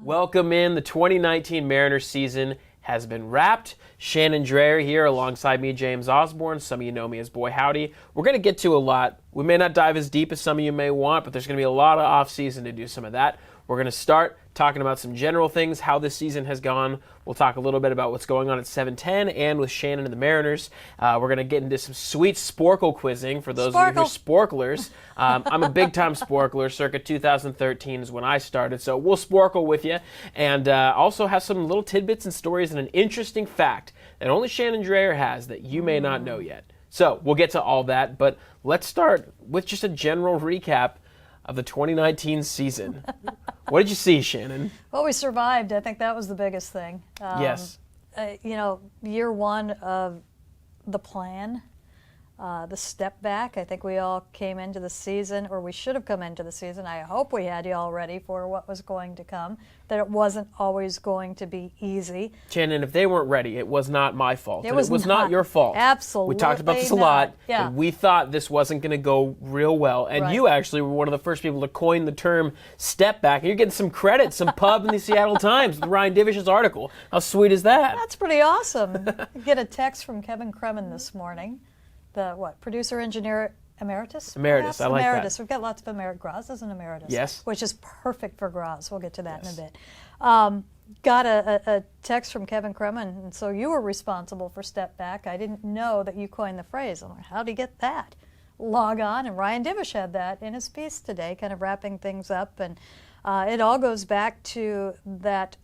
Welcome in. The 2019 Mariners season has been wrapped. Shannon Drayer here alongside me, James Osborn. Some of you know me as Boy Howdy. We're going to get to a lot. We may not dive as deep as some of you may want, but there's going to be a lot of off-season to do some of that. We're going to start talking about some general things, how this season has gone. We'll talk a little bit about what's going on at 710 and with Shannon and the Mariners. We're going to get into some sweet Sporkle quizzing for those of you who are Sporklers. I'm a big-time Sporkler. Circa 2013 is when I started, so we'll Sporkle with you. And also have some little tidbits and stories and an interesting fact that only Shannon Drayer has that you may not know yet. So we'll get to all that, but let's start with just a general recap of the 2019 season. What did you see, Shannon? Well, we survived. I think that was the biggest thing. Yes. Year one of the plan, the step back. I think we all came into the season, or we should have come into the season. I hope we had you all ready for what was going to come, that it wasn't always going to be easy. Shannon, if they weren't ready, it was not my fault. It was not your fault. Absolutely. We talked about this a lot. Yeah. And we thought this wasn't going to go real well. And you actually were one of the first people to coin the term step back. And you're getting some credit, some pub in the Seattle Times with Ryan Divish's article. How sweet is that? That's pretty awesome. Get a text from Kevin Kremen this morning. The producer engineer emeritus? Emeritus, I like emeritus. that. We've got lots of emeritus. Graz is an emeritus. Yes. Which is perfect for Graz. We'll get to that in a bit. Got a text from Kevin Kremen, and so you were responsible for step back. I didn't know that you coined the phrase. I'm like, how'd he get that? Log on, and Ryan Divish had that in his piece today, kind of wrapping things up. And it all goes back to that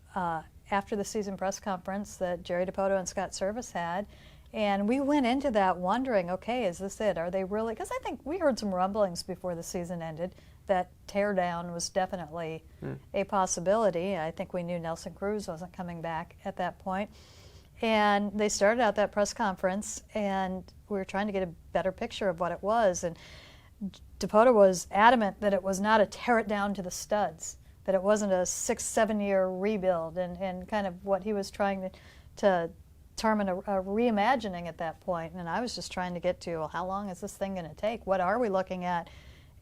after the season press conference that Jerry Dipoto and Scott Service had. And we went into that wondering, okay, is this it? Are they really? Because I think we heard some rumblings before the season ended that teardown was definitely a possibility. I think we knew Nelson Cruz wasn't coming back at that point. And they started out that press conference, and we were trying to get a better picture of what it was. And Dipoto was adamant that it was not a tear it down to the studs, that it wasn't a 6-7 year rebuild, and kind of what he was trying to determine a reimagining at that point. And I was just trying to get to, well, how long is this thing going to take? What are we looking at?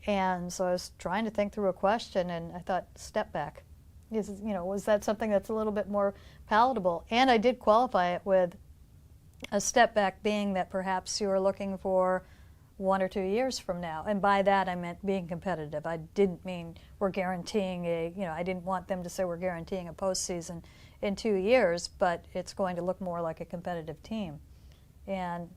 And so I was trying to think through a question, and I thought, step back. Was that something that's a little bit more palatable? And I did qualify it with a step back being that perhaps you were looking for 1 or 2 years from now. And by that I meant being competitive. I didn't mean we're guaranteeing I didn't want them to say we're guaranteeing a postseason in 2 years, but it's going to look more like a competitive team. And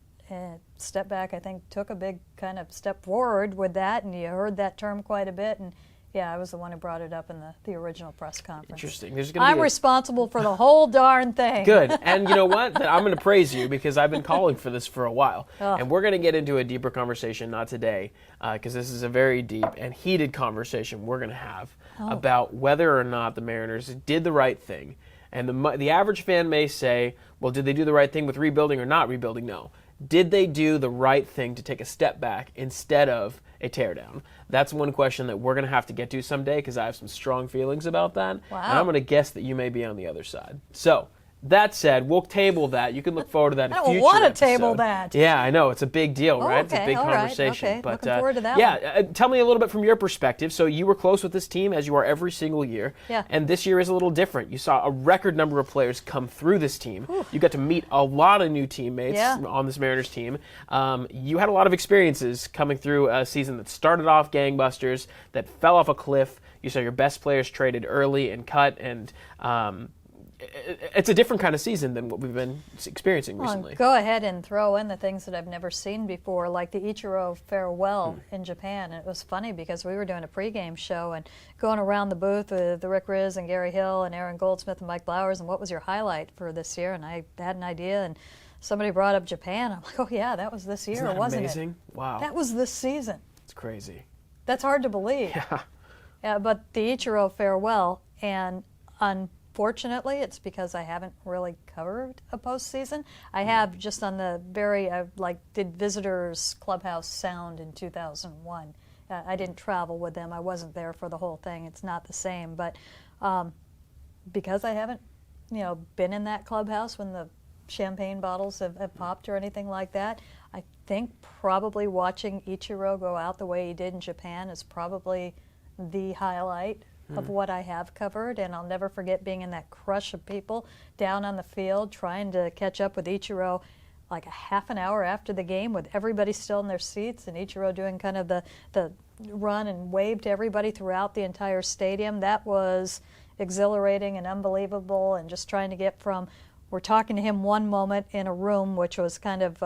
step back, I think, took a big kind of step forward with that, and you heard that term quite a bit. And yeah, I was the one who brought it up in the original press conference. Interesting. I'm responsible for the whole darn thing. Good. And you know what? I'm going to praise you because I've been calling for this for a while. And we're going to get into a deeper conversation, not today, because this is a very deep and heated conversation we're going to have about whether or not the Mariners did the right thing. And the average fan may say, well, did they do the right thing with rebuilding or not rebuilding? No. Did they do the right thing to take a step back instead of a teardown? That's one question that we're going to have to get to someday because I have some strong feelings about that. Wow. And I'm going to guess that you may be on the other side. So, that said, we'll table that. You can look forward to that in a future I don't want to episode. table that. Yeah, I know. It's a big deal, right? Okay, it's a big conversation. Right, okay. But, looking forward to that one. Tell me a little bit from your perspective. So you were close with this team, as you are every single year. Yeah. And this year is a little different. You saw a record number of players come through this team. You got to meet a lot of new teammates on this Mariners team. You had a lot of experiences coming through a season that started off gangbusters, that fell off a cliff. You saw your best players traded early and cut, and it's a different kind of season than what we've been experiencing recently. Go ahead and throw in the things that I've never seen before, like the Ichiro farewell in Japan. And it was funny because we were doing a pregame show and going around the booth with Rick Riz and Gary Hill and Aaron Goldsmith and Mike Blowers, and what was your highlight for this year? And I had an idea, and somebody brought up Japan. I'm like, oh yeah, that was this year, wasn't amazing? It? Wow. That was this season. It's crazy. That's hard to believe. Yeah, but the Ichiro farewell, and unfortunately, it's because I haven't really covered a postseason. I have just on the did Visitors Clubhouse Sound in 2001. I didn't travel with them. I wasn't there for the whole thing. It's not the same. But because I haven't, been in that clubhouse when the champagne bottles have popped or anything like that, I think probably watching Ichiro go out the way he did in Japan is probably the highlight of what I have covered, and I'll never forget being in that crush of people down on the field trying to catch up with Ichiro like a half an hour after the game with everybody still in their seats and Ichiro doing kind of the run and wave to everybody throughout the entire stadium. That was exhilarating and unbelievable, and just trying to get from, we're talking to him one moment in a room, which was kind of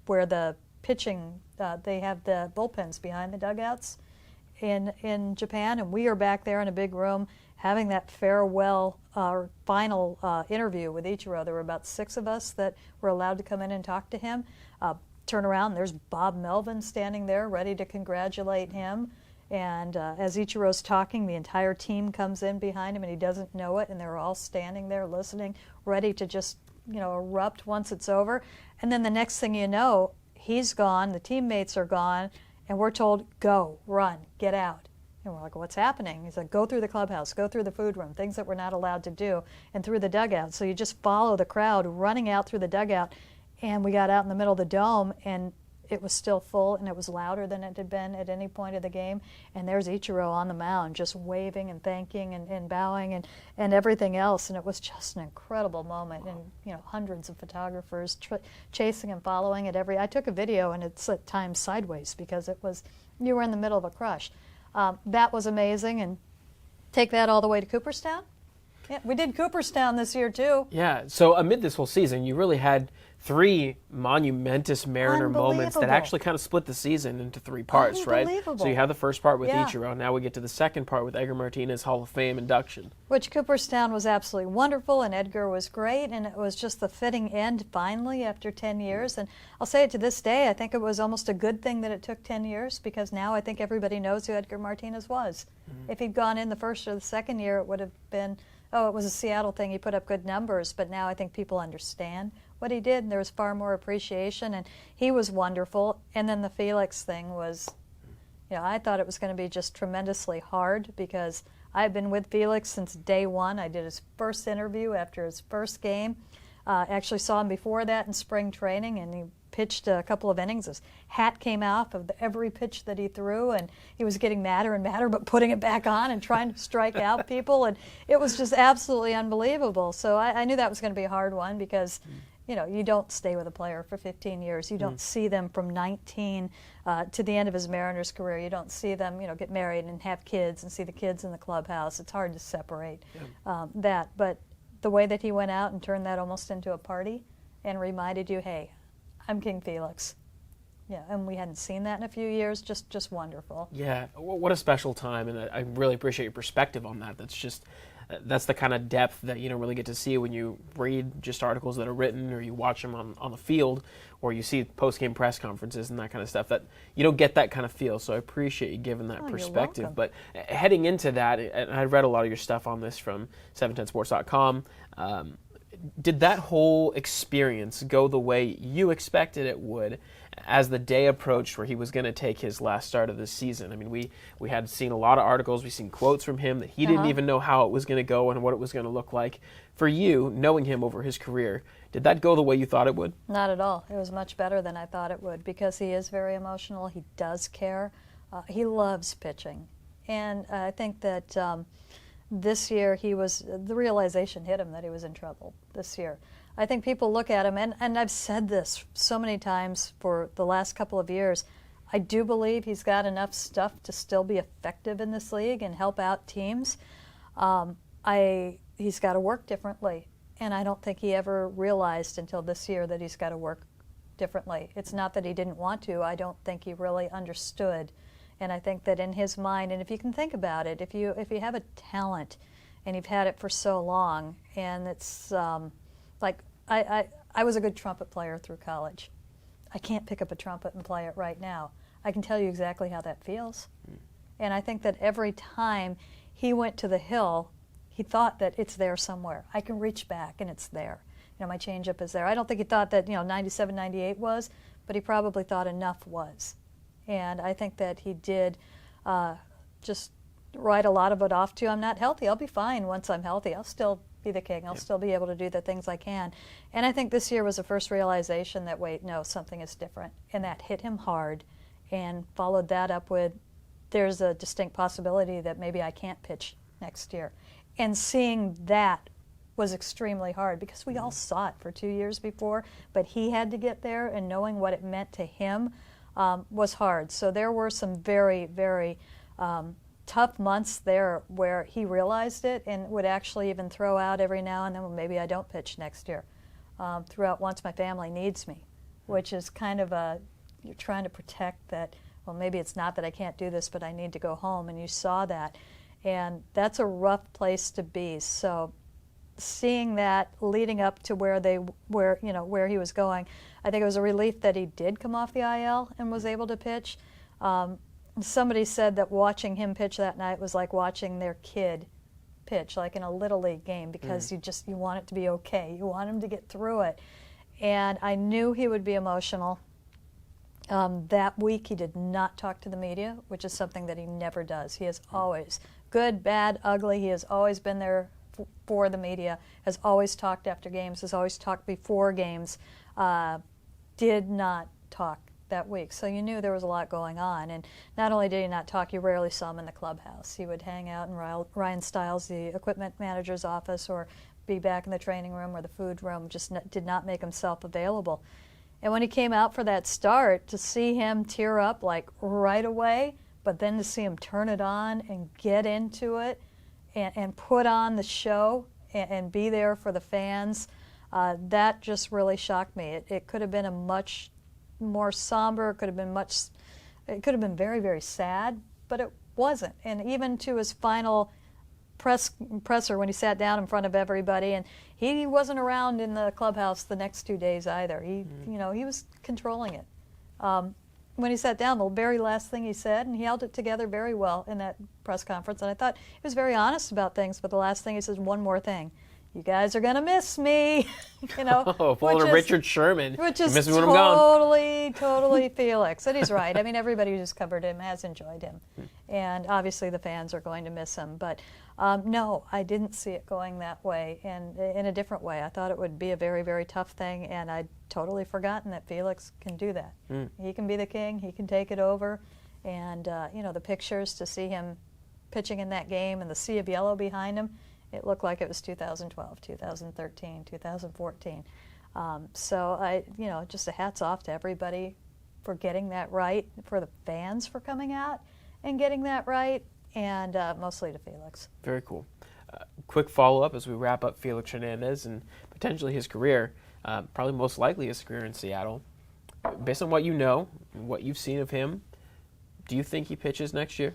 where the pitching, they have the bullpens behind the dugouts in Japan, and we are back there in a big room having that farewell final interview with Ichiro. There were about 6 of us that were allowed to come in and talk to him. Turn around, there's Bob Melvin standing there ready to congratulate him. And as Ichiro's talking, the entire team comes in behind him, and he doesn't know it, and they're all standing there listening, ready to just, erupt once it's over. And then the next thing you know, he's gone, the teammates are gone, and we're told, go, run, get out. And we're like, what's happening? He's like, go through the clubhouse, go through the food room, things that we're not allowed to do, and through the dugout. So you just follow the crowd running out through the dugout. And we got out in the middle of the dome, and it was still full, and it was louder than it had been at any point of the game. And there's Ichiro on the mound just waving and thanking and bowing and everything else. And it was just an incredible moment. And, hundreds of photographers chasing and following it. I took a video, and it's at times sideways because you were in the middle of a crush. That was amazing. And take that all the way to Cooperstown. Yeah, we did Cooperstown this year, too. Yeah, so amid this whole season, you really had 3 monumentous Mariner moments that actually kind of split the season into 3 parts, right? So you have the first part with Ichiro. Now we get to the second part with Edgar Martinez Hall of Fame induction. Which Cooperstown was absolutely wonderful, and Edgar was great, and it was just the fitting end finally after 10 years. And I'll say it to this day, I think it was almost a good thing that it took 10 years, because now I think everybody knows who Edgar Martinez was. If he'd gone in the first or the second year, it would have been, oh, it was a Seattle thing, he put up good numbers, but now I think people understand what he did, and there was far more appreciation, and he was wonderful. And then the Felix thing was, I thought it was going to be just tremendously hard, because I've been with Felix since day one. I did his first interview after his first game. Actually saw him before that in spring training, and he pitched a couple of innings. His hat came off of every pitch that he threw, and he was getting madder and madder, but putting it back on and trying to strike out people, and it was just absolutely unbelievable. So I knew that was going to be a hard one, because you don't stay with a player for 15 years. You don't see them from 19 to the end of his Mariners career. You don't see them, get married and have kids and see the kids in the clubhouse. It's hard to separate that. But the way that he went out and turned that almost into a party and reminded you, hey, I'm King Felix. Yeah, and we hadn't seen that in a few years. Just wonderful. Yeah, what a special time, and I really appreciate your perspective on that. That's the kind of depth that you don't really get to see when you read just articles that are written, or you watch them on the field, or you see post-game press conferences and that kind of stuff. That you don't get that kind of feel. So I appreciate you giving that perspective. But heading into that, and I read a lot of your stuff on this from 710sports.com. Did that whole experience go the way you expected it would as the day approached where he was going to take his last start of the season? I mean, we had seen a lot of articles, we've seen quotes from him that he didn't even know how it was going to go and what it was going to look like. For you, knowing him over his career, did that go the way you thought it would? Not at all. It was much better than I thought it would, because he is very emotional. He does care. He loves pitching. And I think that this year the realization hit him that he was in trouble this year. I think people look at him, and I've said this so many times for the last couple of years, I do believe he's got enough stuff to still be effective in this league and help out teams. He's got to work differently, and I don't think he ever realized until this year that he's got to work differently. It's not that he didn't want to. I don't think he really understood. And I think that in his mind, and if you can think about it, if you have a talent and you've had it for so long, and it's like I was a good trumpet player through college. I can't pick up a trumpet and play it right now. I can tell you exactly how that feels. And I think that every time he went to the hill, he thought that it's there somewhere. I can reach back and it's there. My changeup is there. I don't think he thought that 97, 98 was, but he probably thought enough was. And I think that he did just write a lot of it off to, I'm not healthy. I'll be fine once I'm healthy. I'll still be the king. I'll still be able to do the things I can. And I think this year was the first realization that, wait, no, something is different. And that hit him hard, and followed that up with, there's a distinct possibility that maybe I can't pitch next year. And seeing that was extremely hard because we all saw it for 2 years before, but he had to get there, and knowing what it meant to him was hard. So there were some very, very tough months there where he realized it and would actually even throw out every now and then, well, maybe I don't pitch next year. Throughout once my family needs me, which is kind of you're trying to protect that, well, maybe it's not that I can't do this, but I need to go home, and you saw that. And that's a rough place to be. So seeing that leading up to where he was going, I think it was a relief that he did come off the IL and was able to pitch. Somebody said that watching him pitch that night was like watching their kid pitch, like in a Little League game, because you want it to be okay. You want him to get through it. And I knew he would be emotional. That week he did not talk to the media, which is something that he never does. He has always, good, bad, ugly, he has always been there for the media, has always talked after games, has always talked before games, did not talk that week. So you knew there was a lot going on. And not only did he not talk, you rarely saw him in the clubhouse. He would hang out in Ryan Stiles, the equipment manager's office, or be back in the training room or the food room, just did not make himself available. And when he came out for that start, to see him tear up like right away, but then to see him turn it on and get into it and put on the show and be there for the fans, that just really shocked me. It could have been a much more somber, it could have been very, very sad, but it wasn't. And even to his final presser when he sat down in front of everybody, and he wasn't around in the clubhouse the next 2 days either. He was controlling it. When he sat down, the very last thing he said, and he held it together very well in that press conference, and I thought he was very honest about things, but the last thing he says, one more thing. You guys are going to miss me, Full of Richard Sherman. Which is miss me when I'm gone. totally Felix. And he's right. I mean, everybody who's covered him has enjoyed him. And obviously the fans are going to miss him. But no, I didn't see it going that way, and in a different way. I thought it would be a very, very tough thing, and I'd totally forgotten that Felix can do that. He can be the king. He can take it over. And, the pictures to see him pitching in that game and the sea of yellow behind him, it looked like it was 2012, 2013, 2014. So just a hats off to everybody for getting that right, for the fans for coming out and getting that right, and mostly to Felix. Very cool. Quick follow-up as we wrap up Felix Hernandez and potentially his career, probably most likely his career in Seattle. Based on what you know and what you've seen of him, do you think he pitches next year?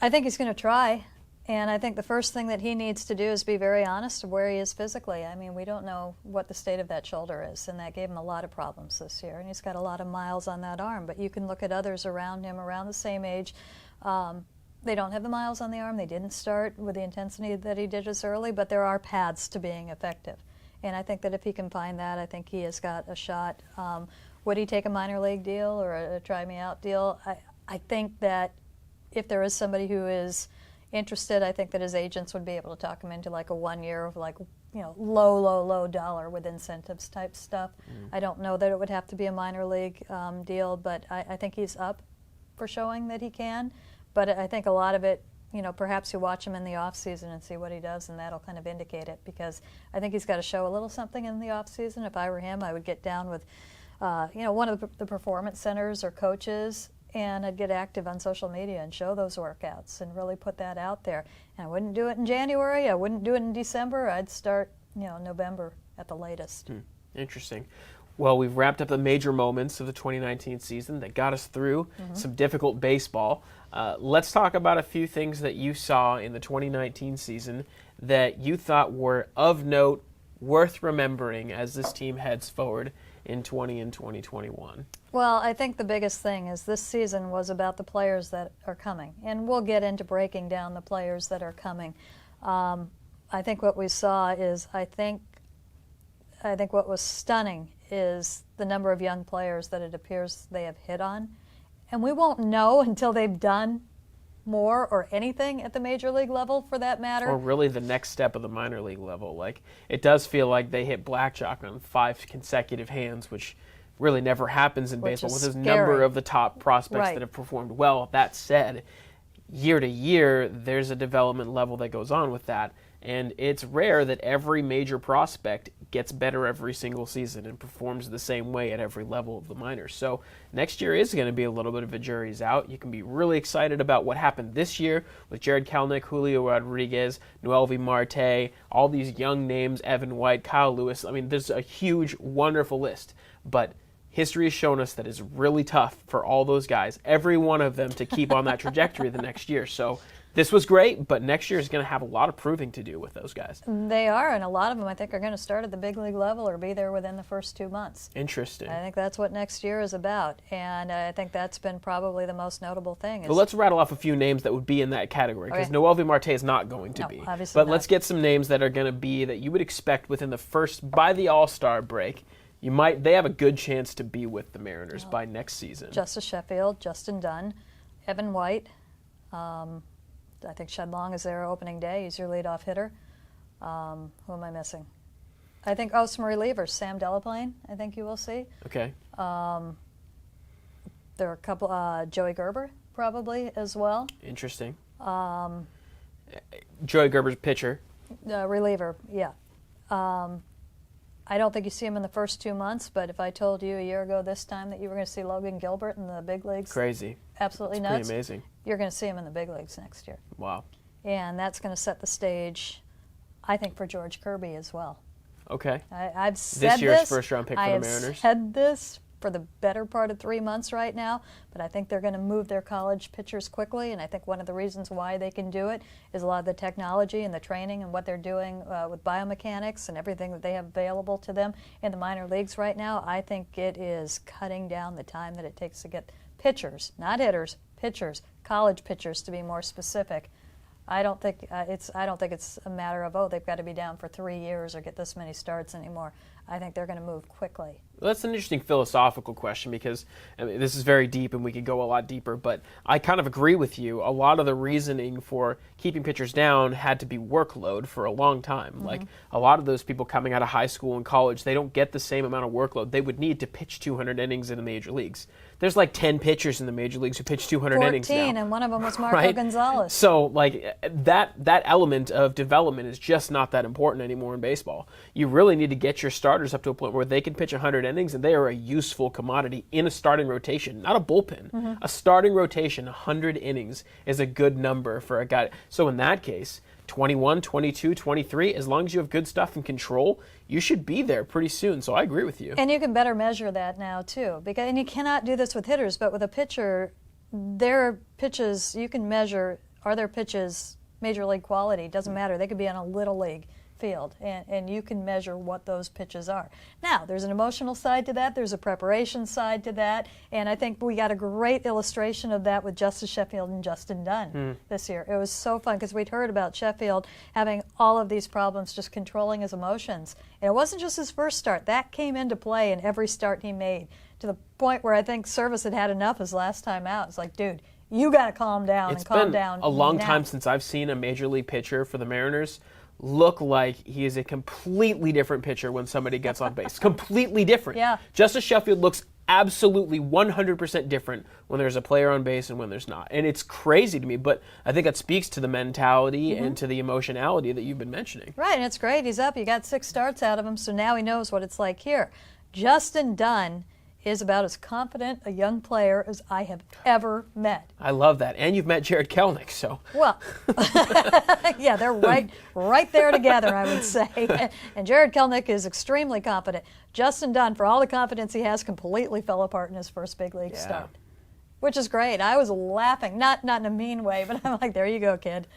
I think he's going to try. And I think the first thing that he needs to do is be very honest of where he is physically. I mean, we don't know what the state of that shoulder is, and that gave him a lot of problems this year. And he's got a lot of miles on that arm. But you can look at others around him, around the same age. They don't have the miles on the arm. They didn't start with the intensity that he did as early, but there are paths to being effective. And I think that if he can find that, I think he has got a shot. Would he take a minor league deal or a try-me-out deal? I think that if there is somebody who is interested, I think that his agents would be able to talk him into like a 1 year of low dollar with incentives type stuff. I don't know that it would have to be a minor league deal, but I think he's up for showing that he can. But I think a lot of it, perhaps you watch him in the off season and see what he does, and that'll kind of indicate it, because I think he's got to show a little something in the off season. If I were him, I would get down with one of the performance centers or coaches, and I'd get active on social media and show those workouts and really put that out there. And I wouldn't do it in January. I wouldn't do it in December. I'd start, November at the latest. Interesting. Well, we've wrapped up the major moments of the 2019 season that got us through some difficult baseball. Let's talk about a few things that you saw in the 2019 season that you thought were of note, worth remembering as this team heads forward in 2021. Well, I think the biggest thing is this season was about the players that are coming, and we'll get into breaking down the players that are coming. I think what we saw is, I think what was stunning is the number of young players that it appears they have hit on, and we won't know until they've done more or anything at the major league level, for that matter. Or really the next step of the minor league level. Like, it does feel like they hit blackjack on 5 consecutive hands, which really never happens in baseball with this number of the top prospects that have performed well. That said, year to year, there's a development level that goes on with that. And it's rare that every major prospect gets better every single season and performs the same way at every level of the minors. So next year is going to be a little bit of a jury's out. You can be really excited about what happened this year with Jared Kelenic, Julio Rodriguez, Noelvi Marte, all these young names, Evan White, Kyle Lewis. I mean, there's a huge, wonderful list. But history has shown us that it's really tough for all those guys, every one of them, to keep on that trajectory the next year. So this was great, but next year is going to have a lot of proving to do with those guys. They are, and a lot of them, I think, are going to start at the big league level or be there within the first 2 months. Interesting. I think that's what next year is about, and I think that's been probably the most notable thing. Well, let's rattle off a few names that would be in that category, because Noelvi Marte is not going to be. Obviously but not. Let's get some names that are going to be that you would expect within the first, by the All-Star break. They have a good chance to be with the Mariners by next season. Justice Sheffield, Justin Dunn, Evan White. I think Shed Long is there opening day. He's your leadoff hitter. Who am I missing? I think, some relievers. Sam Delaplane, I think you will see. Okay. There are a couple, Joey Gerber probably as well. Interesting. Joey Gerber's pitcher. Reliever, yeah. I don't think you see him in the first 2 months, but if I told you a year ago this time that you were going to see Logan Gilbert in the big leagues, crazy, absolutely that's nuts. Pretty amazing. You're going to see him in the big leagues next year. Wow. And that's going to set the stage, I think, for George Kirby as well. Okay. I've said this year's first-round pick for the Mariners. I have said this for the better part of 3 months right now, but I think they're going to move their college pitchers quickly, and I think one of the reasons why they can do it is a lot of the technology and the training and what they're doing with biomechanics and everything that they have available to them in the minor leagues right now. I think it is cutting down the time that it takes to get pitchers, not hitters, pitchers, college pitchers to be more specific. I don't think it's a matter of, they've got to be down for 3 years or get this many starts anymore. I think they're going to move quickly. Well, that's an interesting philosophical question, because this is very deep and we could go a lot deeper, but I kind of agree with you. A lot of the reasoning for keeping pitchers down had to be workload for a long time. Mm-hmm. Like a lot of those people coming out of high school and college, they don't get the same amount of workload they would need to pitch 200 innings in the major leagues. There's like 10 pitchers in the major leagues who pitch 200 innings now. 14, and one of them was Marco right? Gonzalez. So like that element of development is just not that important anymore in baseball. You really need to get your starters up to a point where they can pitch 100 innings and they are a useful commodity in a starting rotation, not a bullpen. Mm-hmm. A starting rotation, 100 innings is a good number for a guy. So in that case, 21, 22, 23, as long as you have good stuff in control, you should be there pretty soon. So I agree with you. And you can better measure that now, too. And you cannot do this with hitters, but with a pitcher, their pitches, you can measure, are their pitches major league quality? Doesn't matter. They could be on a little league field, and you can measure what those pitches are. Now, there's an emotional side to that. There's a preparation side to that, and I think we got a great illustration of that with Justice Sheffield and Justin Dunn this year. It was so fun because we'd heard about Sheffield having all of these problems just controlling his emotions, and it wasn't just his first start. That came into play in every start he made, to the point where I think Service had enough his last time out. It's like, dude, you got to calm down and calm down. It's been a long time since I've seen a major league pitcher for the Mariners look like he is a completely different pitcher when somebody gets on base. Completely different. Yeah. Justice Sheffield looks absolutely 100% different when there's a player on base and when there's not. And it's crazy to me, but I think that speaks to the mentality and to the emotionality that you've been mentioning. Right, and it's great. He's up. You got 6 starts out of him, so now he knows what it's like here. Justin Dunn is about as confident a young player as I have ever met. I love that. And you've met Jared Kelenic, so. Well, yeah, they're right there together, I would say. And Jared Kelenic is extremely confident. Justin Dunn, for all the confidence he has, completely fell apart in his first big league start, which is great. I was laughing, not in a mean way, but I'm like, there you go, kid.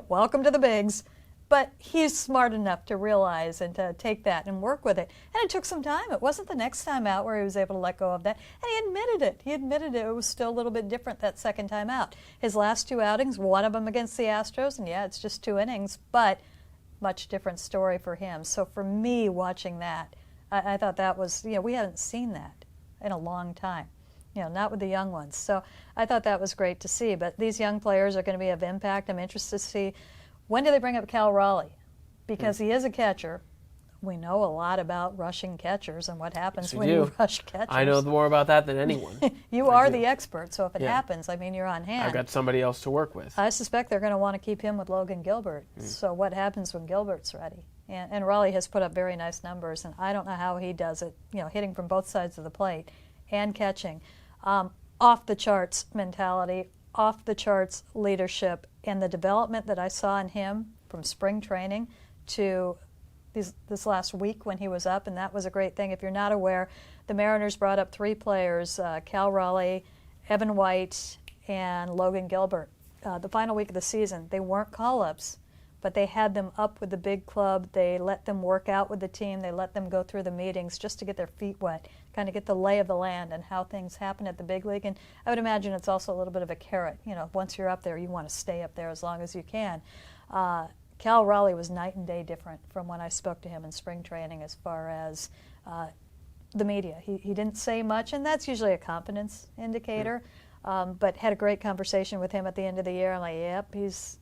Welcome to the bigs. But he's smart enough to realize and to take that and work with it. And it took some time. It wasn't the next time out where he was able to let go of that. And he admitted it. He admitted it. It was still a little bit different that second time out. His last 2 outings, one of them against the Astros, and yeah, it's just 2 innings, but much different story for him. So for me, watching that, I thought that was, we haven't seen that in a long time. Not with the young ones. So I thought that was great to see. But these young players are going to be of impact. I'm interested to see, when do they bring up Cal Raleigh? Because he is a catcher. we know a lot about rushing catchers and what happens Yes, when you rush catchers. I know more about that than anyone. You are the expert, so if it happens, you're on hand. I've got somebody else to work with. I suspect they're going to want to keep him with Logan Gilbert. So what happens when Gilbert's ready? And Raleigh has put up very nice numbers, and I don't know how he does it, hitting from both sides of the plate and catching. Off the charts mentality, off the charts leadership, and the development that I saw in him from spring training to this last week when he was up, and that was a great thing. If you're not aware, the Mariners brought up 3 players, Cal Raleigh, Evan White, and Logan Gilbert. The final week of the season, they weren't call-ups, but they had them up with the big club. They let them work out with the team. They let them go through the meetings just to get their feet wet, kind of get the lay of the land and how things happen at the big league. And I would imagine it's also a little bit of a carrot. Once you're up there, you want to stay up there as long as you can. Cal Raleigh was night and day different from when I spoke to him in spring training as far as the media. He didn't say much, and that's usually a confidence indicator, but had a great conversation with him at the end of the year. I'm like, yep, he's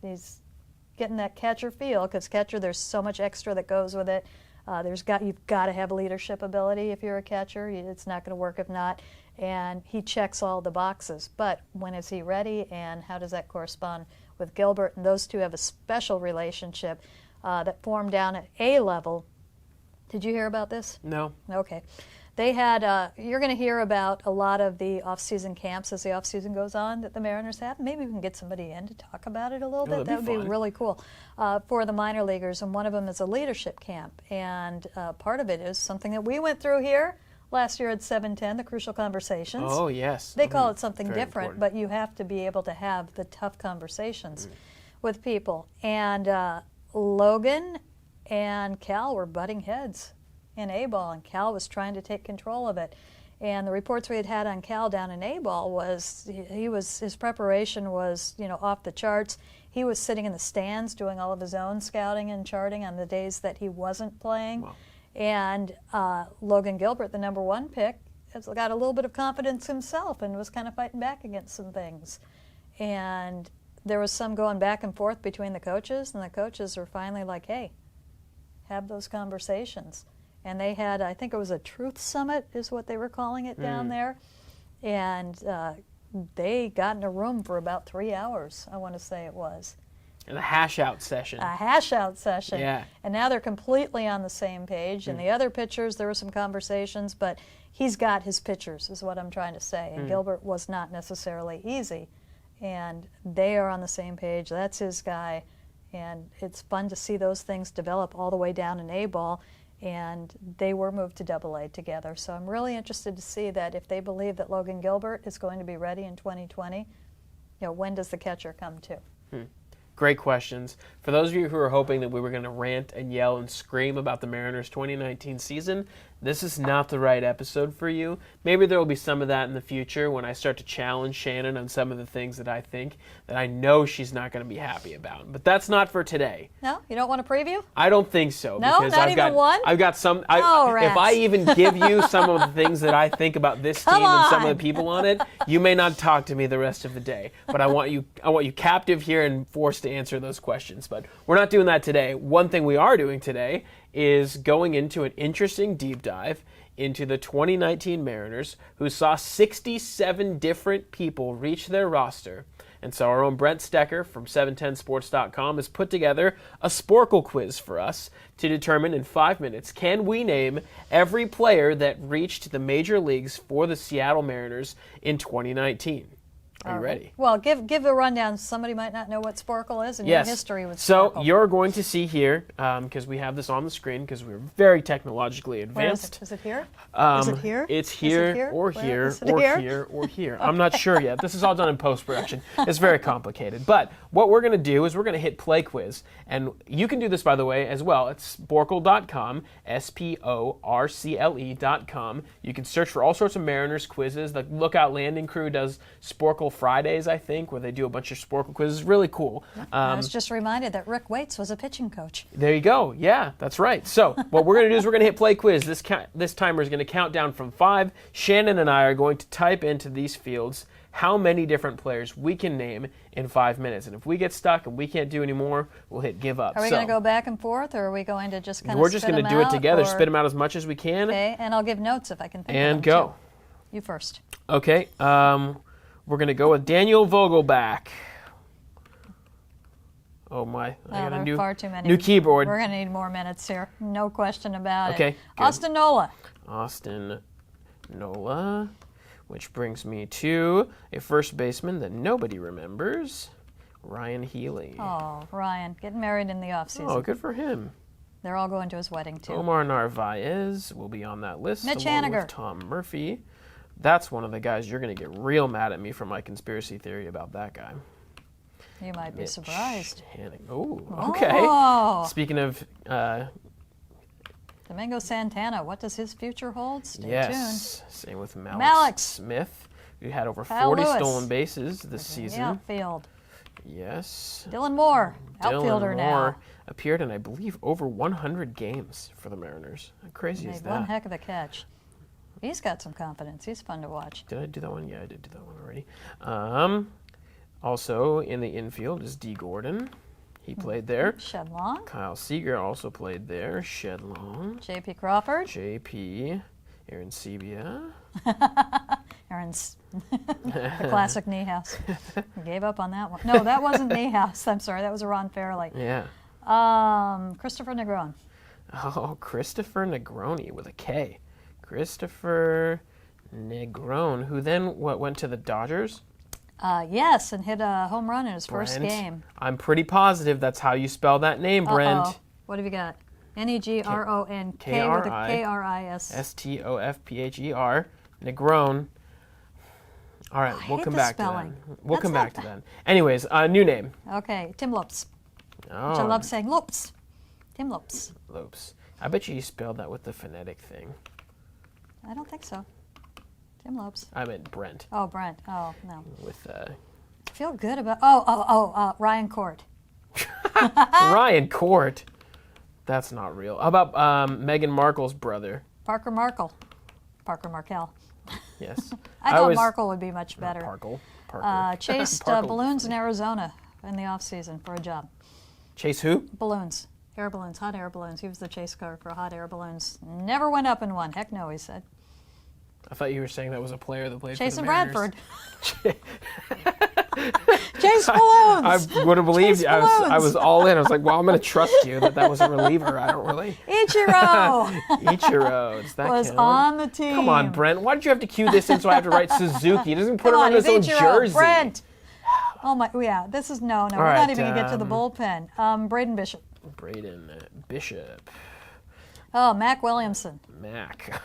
getting that catcher feel, because catcher, there's so much extra that goes with it. You've got to have leadership ability if you're a catcher. It's not going to work if not. And he checks all the boxes. But when is he ready, and how does that correspond with Gilbert? And those two have a special relationship that formed down at A level. Did you hear about this? No. Okay. They had, you're going to hear about a lot of the off-season camps as the off-season goes on that the Mariners have. Maybe we can get somebody in to talk about it a little bit. That would be really cool for the minor leaguers. And one of them is a leadership camp. And part of it is something that we went through here last year at 710, the Crucial Conversations. Oh, yes. They call it something Very different, important. but you have to be able to have the tough conversations with people. And Logan and Cal were butting heads in A-ball, and Cal was trying to take control of it. And the reports we had on Cal down in A-ball was his preparation was off the charts. He was sitting in the stands doing all of his own scouting and charting on the days that he wasn't playing. Wow. And Logan Gilbert, the number 1 pick, has got a little bit of confidence himself and was kind of fighting back against some things. And there was some going back and forth between the coaches, and the coaches were finally like, hey, have those conversations. And they had, I think it was a truth summit is what they were calling it down there. And they got in a room for about 3 hours, I want to say it was. And a hash-out session. A hash-out session. Yeah. And now they're completely on the same page. And the other pitchers, there were some conversations, but he's got his pitchers, is what I'm trying to say. And Gilbert was not necessarily easy. And they are on the same page. That's his guy. And it's fun to see those things develop all the way down in A-ball. And they were moved to Double-A together. So I'm really interested to see that if they believe that Logan Gilbert is going to be ready in 2020, when does the catcher come to? Great questions. For those of you who are hoping that we were going to rant and yell and scream about the Mariners' 2019 season, this is not the right episode for you. Maybe there will be some of that in the future when I start to challenge Shannon on some of the things that I think that I know she's not going to be happy about. But that's not for today. No? You don't want a preview? I don't think so. No? Because Not even one? I've got some. If rats. I even give you some of the things that I think about this team and some of the people on it, you may not talk to me the rest of the day. But I want you captive here and forced to answer those questions. But we're not doing that today. One thing we are doing today is going into an interesting deep dive into the 2019 Mariners, who saw 67 different people reach their roster. And so our own Brent Stecker from 710sports.com has put together a Sporkle quiz for us to determine in 5 minutes, can we name every player that reached the major leagues for the Seattle Mariners in 2019? Are you ready? Well, give a rundown. Somebody might not know what Sporkle is and your history with Sporkle. So you're going to see here, because we have this on the screen, because we're very technologically advanced. Is it here? Is it here? It's here, or here, or here, or here. I'm not sure yet. This is all done in post-production. It's very complicated. But what we're going to do is we're going to hit play quiz. And you can do this, by the way, as well. It's sporkle.com, sporcle.com. You can search for all sorts of Mariners quizzes. The Lookout Landing Crew does Sporkle Fridays, I think, where they do a bunch of Sporkle quizzes. Really cool. I was just reminded that Rick Waits was a pitching coach. There you go. Yeah, that's right. So what we're going to do is we're going to hit play quiz. This timer is going to count down from 5. Shannon and I are going to type into these fields how many different players we can name in 5 minutes. And if we get stuck and we can't do any more, we'll hit give up. Are we going to go back and forth, or are we going to just kind of We're just going to do it together, spit them out as much as we can. Okay, and I'll give notes if I can think of them. And go. Too. You first. Okay, we're going to go with Daniel Vogelback. Oh my, I got a far too many. new keyboard. We're going to need more minutes here. No question about it. Okay, good. Austin Nola. Austin Nola, which brings me to a first baseman that nobody remembers, Ryan Healy. Oh, Ryan, getting married in the offseason. Oh, good for him. They're all going to his wedding, too. Omar Narvaez will be on that list, Mitch along Haniger. with Tom Murphy. That's one of the guys you're going to get real mad at me for my conspiracy theory about that guy. You might be surprised. Oh, okay. Oh. Speaking of... Domingo Santana, what does his future hold? Stay yes. Same with Malik Malik Smith, who had over Kyle 40 Lewis. stolen bases this season. Outfield. Yes. Dylan Moore, outfielder Dylan Moore now. appeared in, I believe, over 100 games for the Mariners. How crazy is Made that? one heck of a catch. He's got some confidence. He's fun to watch. Did I do that one? Yeah, I did do that one already. Also in the infield is D. Gordon. He played there. Shedlong. Kyle Seager also played there. Shedlong. J.P. Crawford. J.P. Aaron Sebia. Aaron's the classic Niehaus. Gave up on that one. No, that wasn't Niehaus. I'm sorry. That was Ron Fairley. Yeah. Christopher Negron. Oh, Christopher Negroni with a K. Christopher Negron, who then went to the Dodgers? Yes, and hit a home run in his first game. I'm pretty positive that's how you spell that name, Brent. What have you got? Negron, K with a K-R-I-S. Stofpher. Negron. All right, we'll come back to that. We'll come back to that. Anyways, new name. Okay, Tim Lopes. Oh, Which I love saying Lopes. Tim Lopes. Lopes. I bet you spelled that with the phonetic thing. I don't think so. Tim Lopes. I meant Brent. Oh, Brent. Oh, no. With I feel good about... Ryan Court. Ryan Court. That's not real. How about Meghan Markle's brother? Parker Markle. Parker Markel. Yes. I thought Markle would be much better. Parker. Chased balloons in Arizona in the off-season for a job. Chase who? Balloons. Air balloons. Hot air balloons. He was the chase car for hot air balloons. Never went up in one. Heck no, he said. I thought you were saying that was a player that played Chase for the and Mariners. Bradford. Chase balloons. I would have believed you. I was all in. I was like, well, I'm going to trust you that was a reliever. I don't really. Ichiro. Ichiro. Does that was count? on the team. Come on, Brent. Why did you have to cue this in so I have to write Suzuki? He doesn't put it on his own Ichiro. jersey. Brent. Oh my, yeah. This is no. We're right, not even gonna get to the bullpen. Braden Bishop. Braden Bishop. Oh, Mac Williamson. Mac.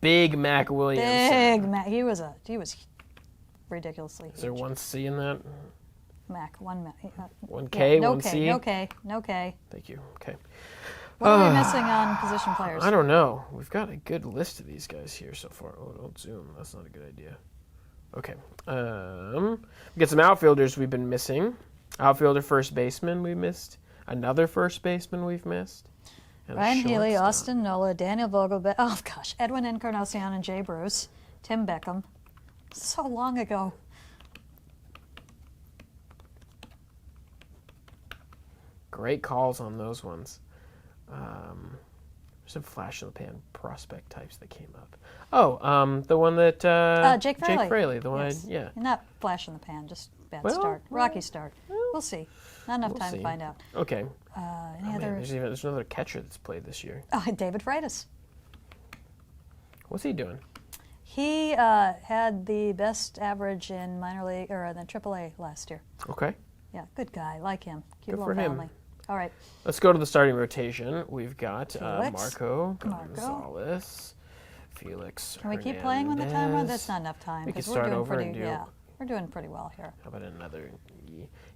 Big Mac Williamson. Big Mac. He was ridiculously huge. Is there one C in that? Mac. One Mac. One K, no one K, C? No K. No K. Thank you. Okay. What are we missing on position players? I don't know. We've got a good list of these guys here so far. Oh, don't zoom. That's not a good idea. Okay. We got some outfielders we've been missing. Outfielder, first baseman we missed. Another first baseman we've missed. And Ryan Healy, Austin Nola, Daniel Vogelback. Oh, gosh. Edwin Encarnacion and Jay Bruce. Tim Beckham. So long ago. Great calls on those ones. There's some flash in the pan prospect types that came up. Oh, the one that Jake Fraley. Jake Fraley, the one, Yes. yeah. Not flash in the pan, just bad start. Rocky start. We'll see. Not enough time to find out. Okay. Any other? There's another catcher that's played this year. David Freitas. What's he doing? He had the best average in minor league or in the AAA last year. Okay. Yeah, good guy. Like him. Cute Good little for him. family. All right. Let's go to the starting rotation. We've got Felix. Marco Gonzalez, Felix Can we keep playing when the time runs? Hernandez. That's not enough time We could because we're start doing over pretty. and do. Yeah, we're doing pretty well here. How about another?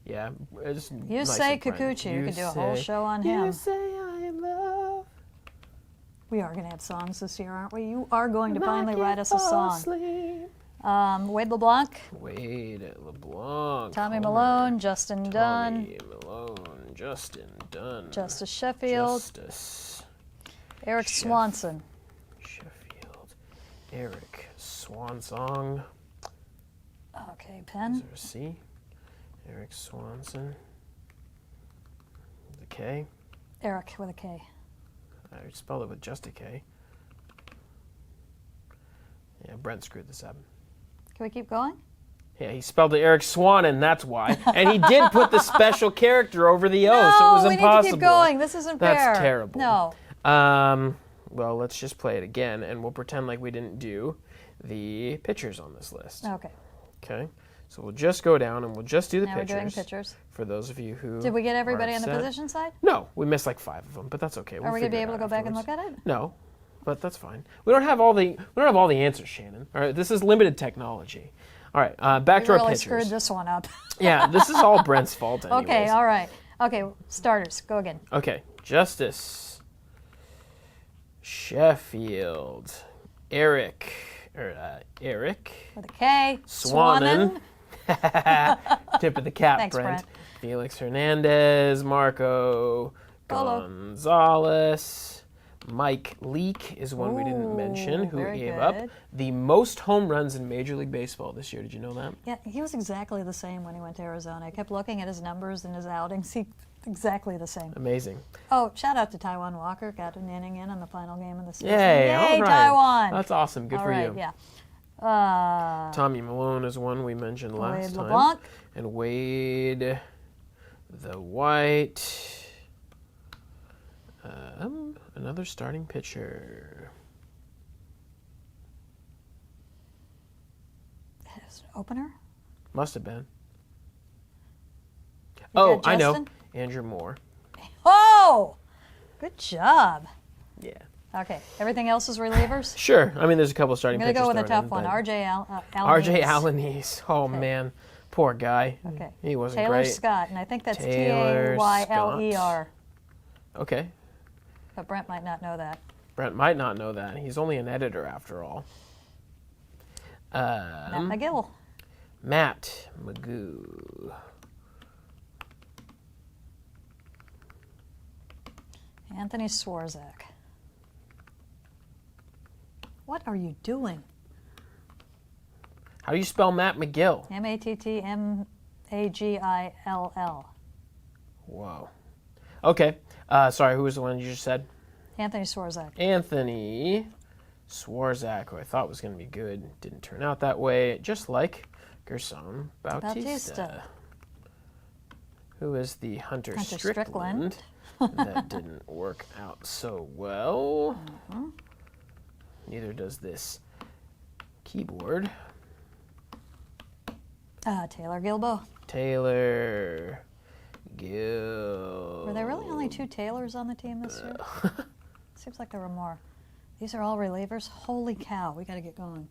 Yeah. Just You nice say and friendly. Kikuchi. You could do a whole show on him. You say I am love. We are going to have songs this year, aren't we? You are going to finally I write can't us a fall song. asleep. Wade LeBlanc, Wade LeBlanc. Tommy Homer, Malone, Justin Dunn, Tommy Malone, Justin Dunn. Justice Sheffield, Justice Eric Okay, Is pen. there a C? Eric Swanson. The K. Eric with a K. I spelled it with just a K. Yeah, Brent screwed this up. Can we keep going? Yeah, he spelled it Eric Swannon, that's why. And he did put the special character over the O, so it was we impossible. need to keep going. This isn't fair. That's terrible. No. Well, let's just play it again, and we'll pretend like we didn't do the pitchers on this list. Okay. Okay? So we'll just go down, and we'll just do the Now pitchers. we're doing pitchers. For those of you who Did we get everybody are on the upset. position side? No, we missed like 5 of them, but that's okay. Are we going to be able to go back and look at it? No, but that's fine. We don't have all the answers, Shannon. All right, this is limited technology. All right, back to our really pitchers. screwed this one up. Yeah, this is all Brent's fault anyways. Okay, all right. Okay, starters. Go again. Okay, Justice, Sheffield, Eric With a K. Swannon. Tip of the cap, Thanks, Brent. Brent. Felix Hernandez, Marco Polo. Gonzalez, Mike Leake is one we didn't mention, who very gave up good. the most home runs in Major League Baseball this year. Did you know that? Yeah, he was exactly the same when he went to Arizona. I kept looking at his numbers and his outings. He exactly the same. Amazing. Oh, shout out to Taiwan Walker. Got an inning in on the final game of the season. Yay! All right. Taiwan! That's awesome. Good All for right, you. yeah. Tommy Malone is one we mentioned last Wade time. LeBlanc. And Wade the White. Another starting pitcher. His opener? Must have been. You Oh, got I know. Justin? Andrew Moore. Oh! Good job. Yeah. Okay, everything else is relievers? Sure. I mean, there's a couple starting I'm going to pitchers. go with a thrown tough in, one. but- R.J. Allen. R.J. Allenese. Oh, Okay. man. Poor guy. Okay. He wasn't Taylor great. Scott, and I think that's Taylor Tayler. Okay. But Brent might not know that. Brent might not know that. He's only an editor after all. Matt McGill. Matt Magoo. Anthony Swarzak. What are you doing? How do you spell Matt McGill? Mattmagill. Whoa. Okay. Sorry, who was the one you just said? Anthony Swarzak. Anthony Swarzak, who I thought was going to be good. Didn't turn out that way, just like Gerson Bautista. Who is the Hunter Strickland. That didn't work out so well. Neither does this keyboard. Taylor Gilbo. Taylor Gill. Were there really only 2 Taylors on the team this year? Seems like there were more. These are all relievers. Holy cow, we got to get going.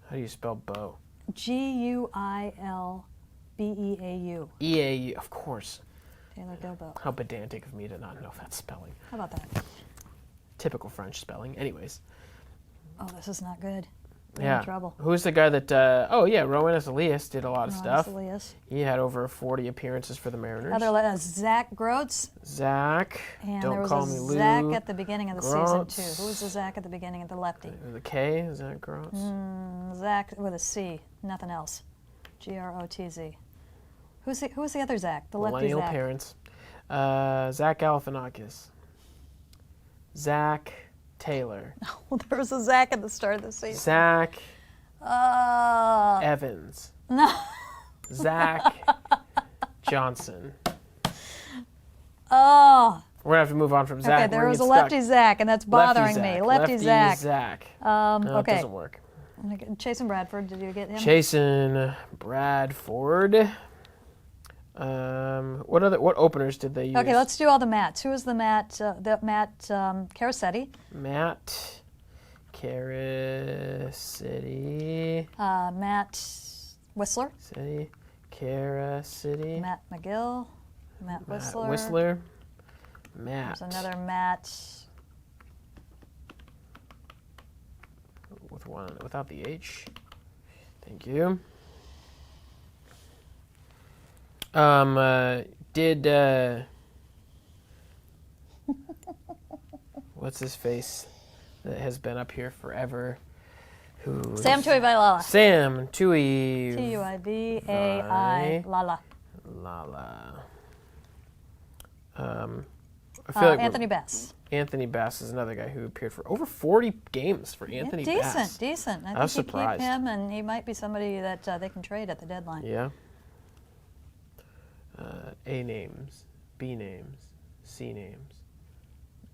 How do you spell Bo? Guilbeau. E-A-U, of course. Taylor Gilbo. How pedantic of me to not know that spelling. How about that? Typical French spelling. Anyways. Oh, this is not good. We're Yeah. in trouble. Who's the guy that, Rowan Elias did a lot of stuff. Elias. He had over 40 appearances for the Mariners. Zach Groats. Zach. And Don't there was call a me Lou. Zach at the beginning of the season, Groats. too. Who was the Zach at the beginning of the lefty? The K, is that gross? Zach with a C, nothing else. Grotz. Who was the other Zach? The lefty Millennial Zach. parents. Zach Galifianakis. Zach Taylor. Well, there was a Zach at the start of the season. Zach Evans. No. Zach Johnson. Oh. We're going to have to move on from Zach. Okay, there was a lefty Zach, and that's bothering me. Lefty Zach. No, it okay. Doesn't work. Jason Bradford, did you get him? Jason Bradford. What openers did they use? Okay, let's do all the Matts. Who is the Matt? Caracetti. Matt City. Matt Whistler. City. Cara City. Matt McGill. Matt Whistler. Matt. There's another Matt. Without the H. Thank you. What's his face that has been up here forever? Sam Tuivailala. Sam Tui. Tuibai Lala. Lala. I feel like Anthony Bass. Anthony Bass is another guy who appeared for over 40 games for Anthony Bass. Decent. I was think surprised. Keep him, and he might be somebody that they can trade at the deadline. Yeah. A names, B names, C names,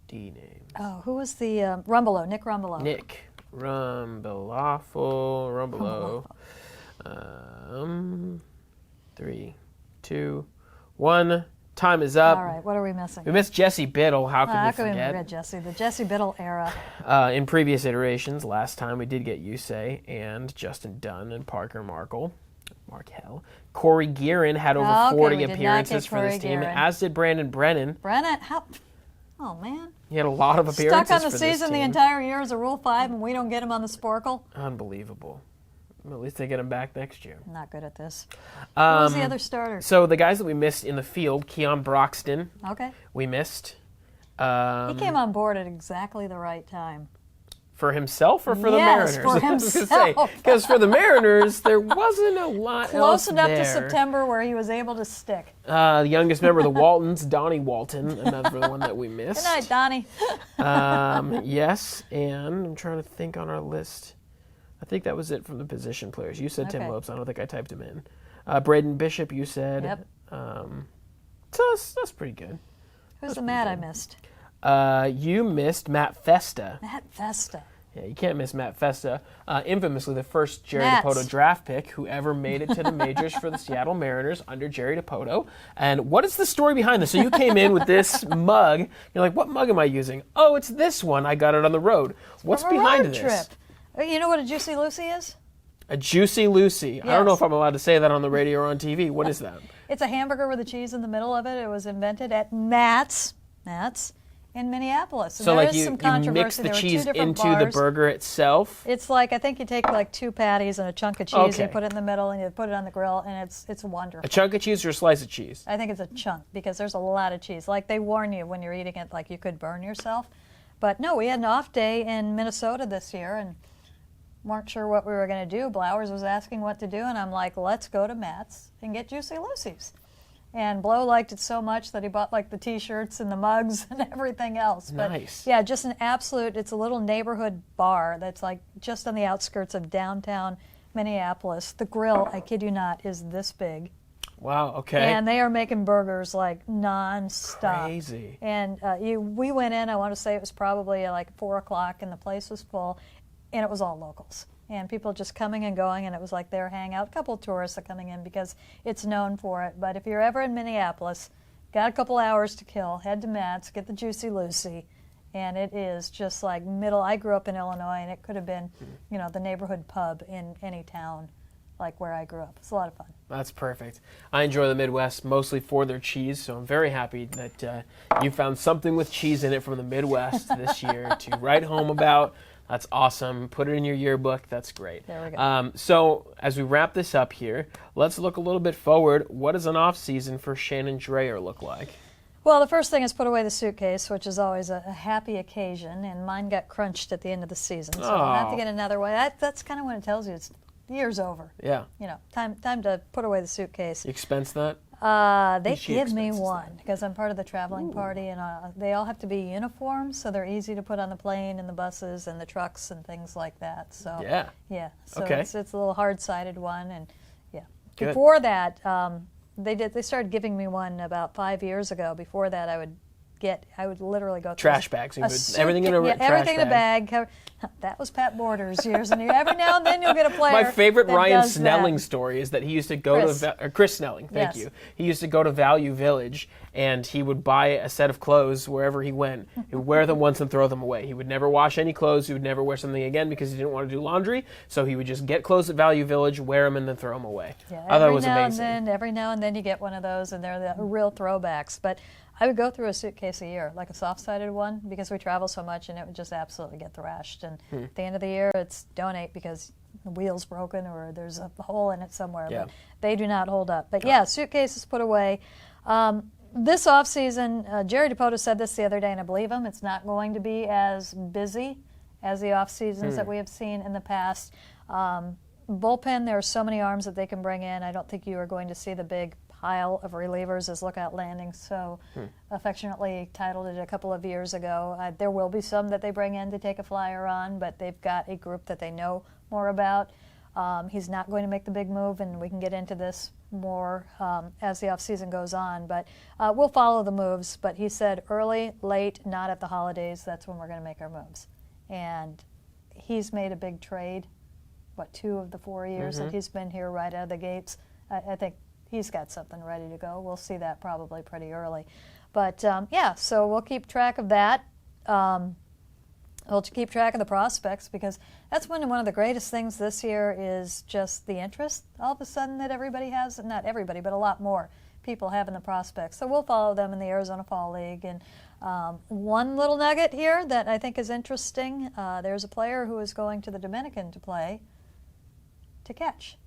D names. Oh, who was the Rumbelow? Nick Rumbelow. Nick Rumbelow. 3, 2, 1. Time is up. All right, what are we missing? We missed Jesse Biddle. How could we How could we forget? forget Jesse? The Jesse Biddle era. In previous iterations, last time we did get Yusei and Justin Dunn and Parker Markell. Corey Guerin had over 40 appearances for this team, as did Brandon Brennan. Oh, man. He had a lot of appearances Stuck on the for this season team. the entire year as a Rule 5, and we don't get him on the Sporkle. Unbelievable. At least they get him back next year. Not good at this. Who was the other starter? So the guys that we missed in the field, Keon Broxton. Okay. We missed. He came on board at exactly the right time. For himself or for the Yes, Mariners? for himself. Because for the Mariners, there wasn't a lot Close enough there. to September where he was able to stick. The youngest member of the Waltons, Donnie Walton, another one that we missed. Good night, Donnie. Yes, and I'm trying to think on our list. I think that was it from the position players. You said Tim Okay. Lopes. I don't think I typed him in. Braden Bishop, you said. Yep. So that's pretty good. Who's the Matt I missed? You missed Matt Festa. Matt Festa. Yeah, you can't miss Matt Festa. Infamously, the first Jerry Nats. Dipoto draft pick who ever made it to the majors for the Seattle Mariners under Jerry Dipoto. And what is the story behind this? So you came in with this mug. You're like, what mug am I using? Oh, it's this one. I got it on the road. What's From a behind road this? trip. You know what a Juicy Lucy is? A Juicy Lucy. I don't know Yes. if I'm allowed to say that on the radio or on TV. What is that? It's a hamburger with a cheese in the middle of it. It was invented at Matt's in Minneapolis. And So there like is you some mix controversy. the There were two cheese different into the bars. burger itself. It's like, I think you take like 2 patties and a chunk of cheese, Okay. and you put it in the middle, and you put it on the grill, and it's wonderful. A chunk of cheese or a slice of cheese? I think it's a chunk because there's a lot of cheese. Like they warn you when you're eating it, like you could burn yourself. But no, we had an off day in Minnesota this year and weren't sure what we were going to do. Blowers was asking what to do, and I'm like, let's go to Matt's and get Juicy Lucy's. And Blow liked it so much that he bought like the T-shirts and the mugs and everything else. But Nice. yeah, just an absolute, it's a little neighborhood bar that's like just on the outskirts of downtown Minneapolis. The grill, I kid you not, is this big. Wow, okay. And they are making burgers like non-stop. Crazy. And we went in, I want to say it was probably like 4 o'clock, and the place was full, and it was all locals. And people just coming and going, and it was like their hangout. A couple of tourists are coming in because it's known for it. But if you're ever in Minneapolis, got a couple hours to kill, head to Matt's, get the Juicy Lucy, and it is just like middle. I grew up in Illinois, and it could have been, you know, the neighborhood pub in any town like where I grew up. It's a lot of fun. That's perfect. I enjoy the Midwest mostly for their cheese, so I'm very happy that you found something with cheese in it from the Midwest this year to write home about. That's awesome. Put it in your yearbook. That's great. There we go. So as we wrap this up here, let's look a little bit forward. What does an off season for Shannon Drayer look like? Well, the first thing is put away the suitcase, which is always a happy occasion, and mine got crunched at the end of the season, so I'll have to get another way. That's kind of when it tells you it's the year's over. Yeah. You know, time to put away the suitcase. You expense that? They She give me expenses one that. because I'm part of the traveling party, and they all have to be uniforms, so they're easy to put on the plane and the buses and the trucks and things like that. So Yeah. so Okay. it's a little hard-sided one, and yeah. Good. Before that, they started giving me one about 5 years ago. Before that, I would literally go through Trash bags. You put everything in a trash everything in a bag. bag. That was Pat Borders years and years. Every now and then you'll get a player. My favorite that Ryan does Snelling that. story is that he used to go Chris. to Chris Snelling. Thank Yes. you. He used to go to Value Village, and he would buy a set of clothes wherever he went. He would wear them once and throw them away. He would never wash any clothes. He would never wear something again because he didn't want to do laundry. So he would just get clothes at Value Village, wear them, and then throw them away. Yeah, I thought it every was now amazing. and then, every now and then you get one of those, and they're the real throwbacks. But I would go through a suitcase a year, like a soft-sided one, because we travel so much, and it would just absolutely get thrashed. And at the end of the year, it's donate because the wheel's broken or there's a hole in it somewhere. Yeah. But they do not hold up. But yeah, suitcases put away. This off-season, Jerry Dipoto said this the other day, and I believe him, it's not going to be as busy as the off seasons that we have seen in the past. Bullpen, there are so many arms that they can bring in. I don't think you are going to see the big pile of relievers, as Lookout Landing so affectionately titled it a couple of years ago. There will be some that they bring in to take a flyer on, but they've got a group that they know more about. He's not going to make the big move, and we can get into this more as the offseason goes on. But we'll follow the moves. But he said early, late, not at the holidays. That's when we're going to make our moves. And he's made a big trade, 2 of the 4 years that he's been here right out of the gates. I think he's got something ready to go. We'll see that probably pretty early. But, yeah, so we'll keep track of that. We'll keep track of the prospects, because that's one of the greatest things this year is just the interest all of a sudden that everybody has. Not everybody, but a lot more people have in the prospects. So we'll follow them in the Arizona Fall League. And one little nugget here that I think is interesting, there's a player who is going to the Dominican to catch.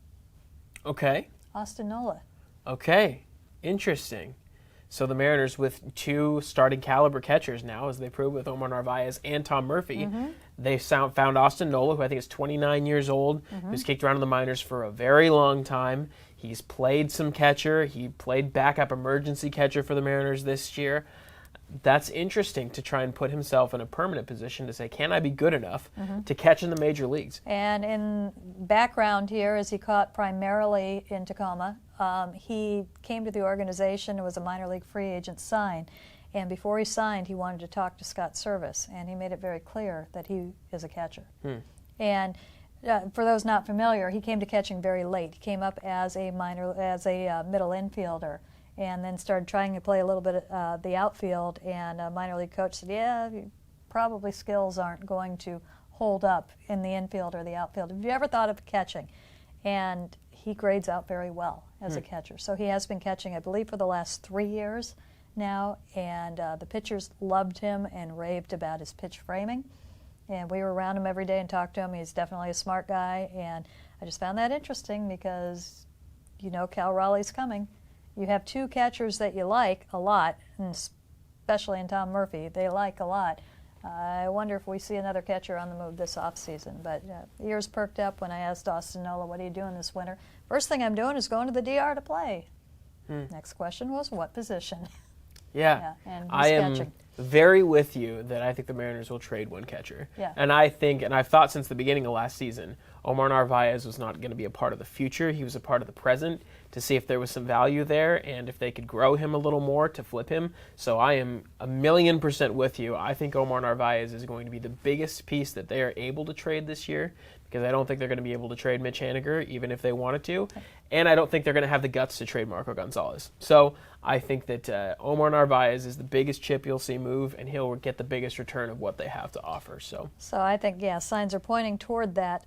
Okay. Austin Nola. Okay. Interesting. So the Mariners, with 2 starting caliber catchers now, as they proved with Omar Narvaez and Tom Murphy, they found Austin Nola, who I think is 29 years old, who's kicked around in the minors for a very long time. He's played some catcher. He played backup emergency catcher for the Mariners this year. That's interesting to try and put himself in a permanent position to say, can I be good enough to catch in the major leagues? And in background here, is he caught primarily in Tacoma. He came to the organization, was a minor league free agent sign, and before he signed, he wanted to talk to Scott Service, and he made it very clear that he is a catcher. And for those not familiar, he came to catching very late. He came up as a middle infielder, and then started trying to play a little bit of the outfield, and a minor league coach said, yeah, probably skills aren't going to hold up in the infield or the outfield. Have you ever thought of catching? And he grades out very well as a catcher. So he has been catching, I believe, for the last 3 years now, and the pitchers loved him and raved about his pitch framing. And we were around him every day and talked to him. He's definitely a smart guy, and I just found that interesting because, Cal Raleigh's coming. You have 2 catchers that you like a lot, and especially in Tom Murphy, they like a lot. I wonder if we see another catcher on the move this offseason. But ears perked up when I asked Austin Nola, what are you doing this winter? First thing I'm doing is going to the DR to play. Next question was, what position? Yeah, and he's I am catching. Very with you that I think the Mariners will trade one catcher. Yeah. And I've thought since the beginning of last season, Omar Narvaez was not going to be a part of the future. He was a part of the present, to see if there was some value there and if they could grow him a little more to flip him. So I am 1,000,000% with you. I think Omar Narvaez is going to be the biggest piece that they are able to trade this year, because I don't think they're going to be able to trade Mitch Haniger, even if they wanted to. And I don't think they're going to have the guts to trade Marco Gonzalez. So I think that Omar Narvaez is the biggest chip you'll see move, and he'll get the biggest return of what they have to offer. So I think, signs are pointing toward that.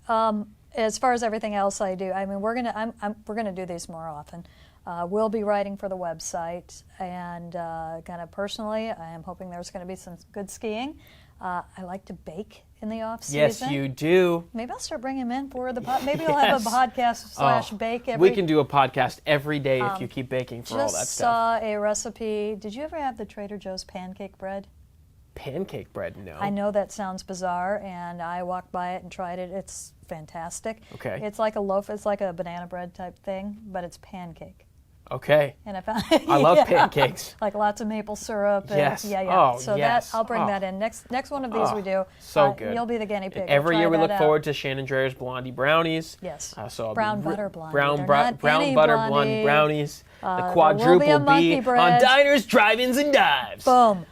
As far as everything else I do, we're gonna do these more often. We'll be writing for the website, and kind of personally, I am hoping there's going to be some good skiing. I like to bake in the off season. Yes, you do. Maybe I'll start bringing him in for the maybe we'll have a podcast / bake every. We can do a podcast every day if you keep baking for all that stuff. Just saw a recipe. Did you ever have the Trader Joe's pancake bread? Pancake bread, no. I know that sounds bizarre, and I walked by it and tried it. It's fantastic. Okay. It's like a loaf. It's like a banana bread type thing, but it's pancake. Okay. And I found I love pancakes. Like lots of maple syrup. And, Yes. Yeah. Oh, so yes. I'll bring that in. Next one of these we do. So good. You'll be the guinea pig. Every We'll year we try look that forward to Shannon Drayer's Blondie Brownies. Yes. So I'll Brown be butter blondie. Brown Any butter blondie. blondie brownies. The There will quadruple be a monkey B bread. on diners, drive-ins, and dives. Boom.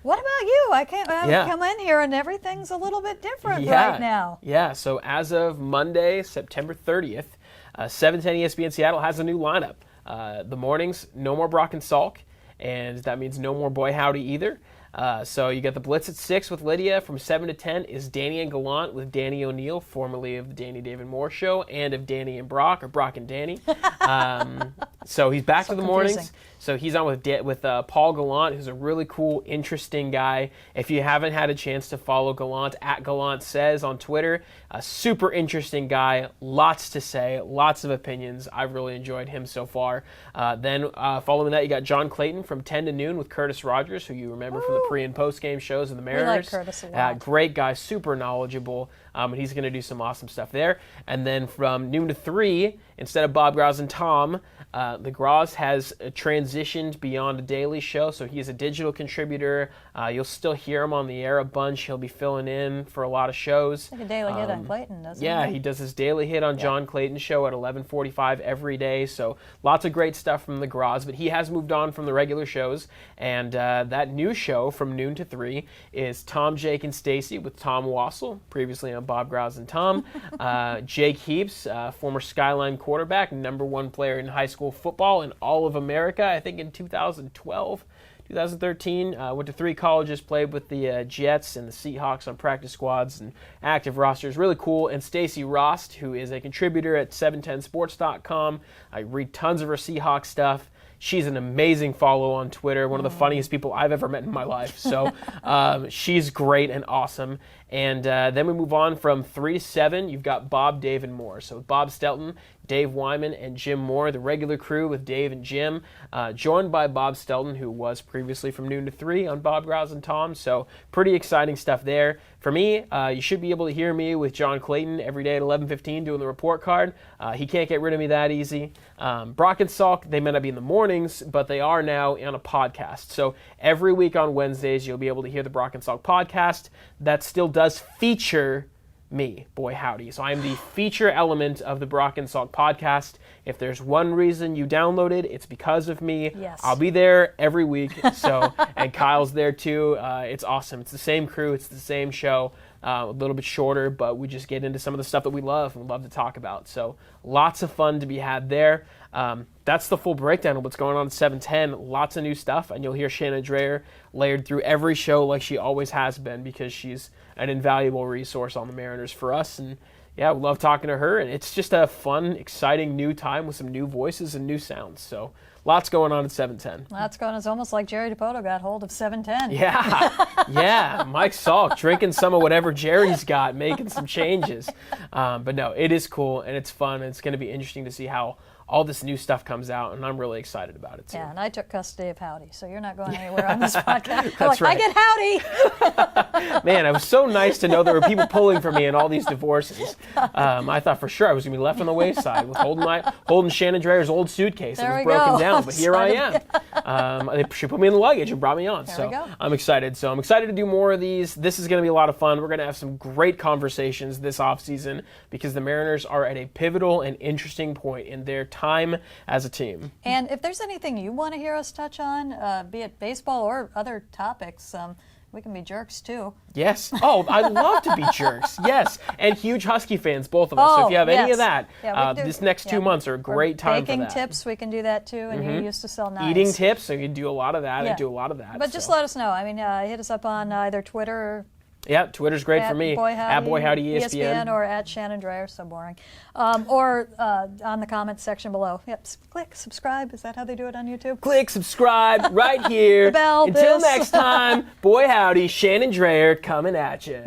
What about you? I can't Yeah. come in here and everything's a little bit different right now. Yeah, so as of Monday, September 30th, 710 ESPN Seattle has a new lineup. The mornings, no more Brock and Salk, and that means no more Boy Howdy either. So you got the Blitz at 6 with Lydia. From 7 to 10 is Danny and Gallant with Danny O'Neill, formerly of the Danny David Moore Show, and of Danny and Brock, or Brock and Danny. So he's back to the mornings. So he's on with Paul Gallant, who's a really cool, interesting guy. If you haven't had a chance to follow Gallant, at Gallant Says on Twitter, a super interesting guy, lots to say, lots of opinions. I've really enjoyed him so far. Then following that, you got John Clayton from 10 to noon with Curtis Rogers, who you remember from the pre- and post-game shows of the Mariners. We like Curtis a lot. Great guy, super knowledgeable, and he's going to do some awesome stuff there. And then from noon to 3, instead of Bob Graz and Tom, the Graz has transitioned beyond a daily show, so he's a digital contributor. You'll still hear him on the air a bunch. He'll be filling in for a lot of shows. Like a daily hit on Clayton, doesn't he? Yeah, he does his daily hit on John Clayton's show at 11:45 every day, so lots of great stuff from the Graz, but he has moved on from the regular shows, and that new show from noon to 3 is Tom, Jake, and Stacy with Tom Wassel, previously on Bob Graz and Tom. Jake Heaps, former Skyline quarterback, #1 player in high school football in all of America, I think in 2012. 2013, went to 3 colleges, played with the Jets and the Seahawks on practice squads and active rosters. Really cool. And Stacey Rost, who is a contributor at 710sports.com. I read tons of her Seahawks stuff. She's an amazing follow on Twitter, one of the funniest people I've ever met in my life. So she's great and awesome. And then we move on from 3 to 7. You've got Bob, Dave, and Moore. So Bob Stelton, Dave Wyman, and Jim Moore, the regular crew with Dave and Jim, joined by Bob Stelton, who was previously from noon to 3 on Bob Graz and Tom. So pretty exciting stuff there. For me, you should be able to hear me with John Clayton every day at 11:15 doing the report card. He can't get rid of me that easy. Brock and Salk, they may not be in the mornings, but they are now on a podcast. So every week on Wednesdays, you'll be able to hear the Brock and Salk podcast. That still does feature me, Boy Howdy. So I am the feature element of the Brock and Salk podcast. If there's one reason you downloaded, it's because of me. Yes. I'll be there every week. So and Kyle's there too. It's awesome. It's the same crew. It's the same show. A little bit shorter, but we just get into some of the stuff that we love and love to talk about. So lots of fun to be had there. That's the full breakdown of what's going on at 710. Lots of new stuff, and you'll hear Shannon Drayer layered through every show like she always has been, because she's an invaluable resource on the Mariners for us. And yeah, we love talking to her, and it's just a fun, exciting new time with some new voices and new sounds. So lots going on at 710. Lots going on. It's almost like Jerry DiPoto got hold of 710. Yeah. Mike Salk drinking some of whatever Jerry's got, making some changes. But no, it is cool, and it's fun, and it's going to be interesting to see how all this new stuff comes out, and I'm really excited about it too. Yeah, and I took custody of Howdy, so you're not going anywhere on this podcast. That's right. I get Howdy! Man, it was so nice to know there were people pulling for me in all these divorces. I thought for sure I was going to be left on the wayside with holding Shannon Drayer's old suitcase that was broken down, but here I am. She put me in the luggage and brought me on, so I'm excited. So I'm excited to do more of these. This is going to be a lot of fun. We're going to have some great conversations this offseason, because the Mariners are at a pivotal and interesting point in their time as a team. And if there's anything you want to hear us touch on, be it baseball or other topics, we can be jerks too. Yes. Oh, I love to be jerks. Yes. And huge Husky fans, both of us. So if you have any of that, this next 2 months are a great time for that. Baking tips, we can do that too. And you used to sell knives. Eating tips, so you can do a lot of that. I do a lot of that. But just let us know. I mean, hit us up on either Twitter or Twitter's great for me. At Boy Howdy ESPN. Or at Shannon Drayer, so boring. Or on the comments section below. Yep, click subscribe. Is that how they do it on YouTube? Click subscribe right here. The bell. Until next time, Boy Howdy, Shannon Drayer coming at you.